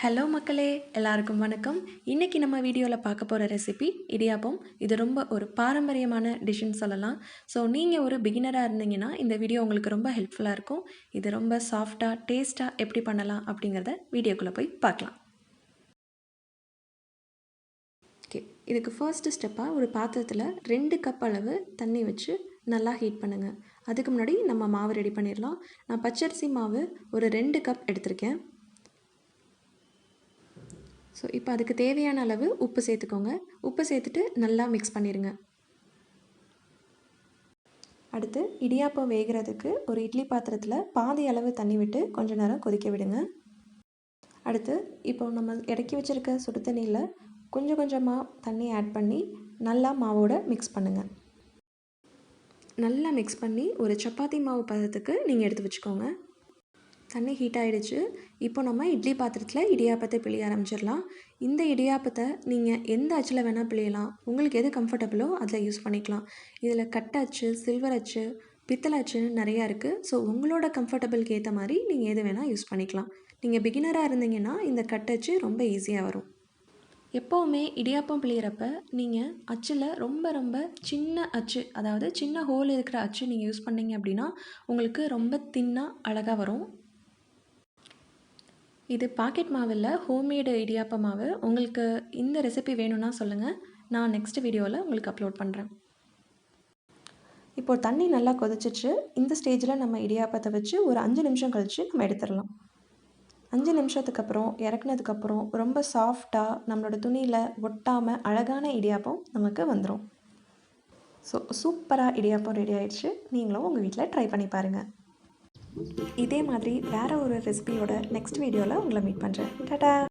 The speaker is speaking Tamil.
ஹலோ மக்களே, எல்லாருக்கும் வணக்கம். இன்றைக்கி நம்ம வீடியோவில் பார்க்க போகிற ரெசிபி இடியாப்பம். இது ரொம்ப ஒரு பாரம்பரியமான டிஷ்ஷுன்னு சொல்லலாம். ஸோ நீங்கள் ஒரு பிகினராக இருந்தீங்கன்னா இந்த வீடியோ உங்களுக்கு ரொம்ப ஹெல்ப்ஃபுல்லாக இருக்கும். இது ரொம்ப சாஃப்டாக டேஸ்ட்டாக எப்படி பண்ணலாம் அப்படிங்கிறத வீடியோக்குள்ளே போய் பார்க்கலாம். ஓகே, இதுக்கு ஃபர்ஸ்ட்டு ஸ்டெப்பாக ஒரு பாத்திரத்தில் 2 கப் அளவு தண்ணி வச்சு நல்லா ஹீட் பண்ணுங்கள். அதுக்கு முன்னாடி நம்ம மாவு ரெடி பண்ணிடலாம். நான் பச்சரிசி மாவு ஒரு 2 கப் எடுத்திருக்கேன். ஸோ இப்போ அதுக்கு தேவையான அளவு உப்பு சேர்த்துக்கோங்க. உப்பு சேர்த்துட்டு நல்லா மிக்ஸ் பண்ணிடுங்க. அடுத்து இடியாப்பம் வேகிறதுக்கு ஒரு இட்லி பாத்திரத்தில் பாதி அளவு தண்ணி விட்டு கொஞ்ச நேரம் கொதிக்க விடுங்க. அடுத்து இப்போ நம்ம இறக்கி வச்சுருக்க சுடு தண்ணியில் கொஞ்சம் கொஞ்சமாக தண்ணி ஆட் பண்ணி நல்லா மாவோட மிக்ஸ் பண்ணுங்கள். நல்லா மிக்ஸ் பண்ணி ஒரு சப்பாத்தி மாவு பதத்துக்கு நீங்கள் எடுத்து வச்சுக்கோங்க. தண்ணி ஹீட் ஆகிடுச்சு. இப்போ நம்ம இட்லி பாத்திரத்தில் இடியாப்பத்தை பிழிய ஆரம்பிச்சிடலாம். இந்த இடியாப்பத்தை நீங்கள் எந்த அச்சில் வேணால் பிழியலாம். உங்களுக்கு எது கம்ஃபர்டபுளோ அதில் யூஸ் பண்ணிக்கலாம். இதில் கட்ட அச்சு, சில்வர் அச்சு, பித்தளை அச்சுன்னு நிறையா இருக்குது. ஸோ உங்களோட கம்ஃபர்டபுளுக்கு ஏற்ற மாதிரி நீங்கள் எது வேணால் யூஸ் பண்ணிக்கலாம். நீங்கள் பிகினராக இருந்தீங்கன்னா இந்த கட்டச்சு ரொம்ப ஈஸியாக வரும். எப்போவுமே இடியாப்பம் பிழியிறப்ப நீங்கள் அச்சில் ரொம்ப ரொம்ப சின்ன அச்சு, அதாவது சின்ன ஹோல் இருக்கிற அச்சு நீங்கள் யூஸ் பண்ணிங்க அப்படின்னா உங்களுக்கு ரொம்ப தின்னாக அழகாக வரும். இது பாக்கெட் மாவில் ஹோம்மேடு இடியாப்ப மாவு. உங்களுக்கு இந்த ரெசிபி வேணும்னா சொல்லுங்கள், நான் நெக்ஸ்ட் வீடியோவில் உங்களுக்கு அப்லோட் பண்ணுறேன். இப்போது தண்ணி நல்லா கொதிச்சிச்சு. இந்த ஸ்டேஜில் நம்ம இடியாப்பத்தை வச்சு ஒரு 5 நிமிஷம் கழித்து நம்ம எடுத்துடலாம். 5 நிமிஷத்துக்கு அப்புறம் இறக்குனதுக்கப்புறம் ரொம்ப சாஃப்டாக நம்மளோட துணியில் ஒட்டாமல் அழகான இடியாப்பம் நமக்கு வந்துடும். ஸோ சூப்பராக இடியாப்பம் ரெடி ஆயிடுச்சு. நீங்களும் உங்கள் வீட்டில் ட்ரை பண்ணி பாருங்கள். இதே மாதிரி வேறு ஒரு ரெசிபியோட நெக்ஸ்ட் வீடியோவில் உங்களை மீட் பண்ணுறேன். டாடா.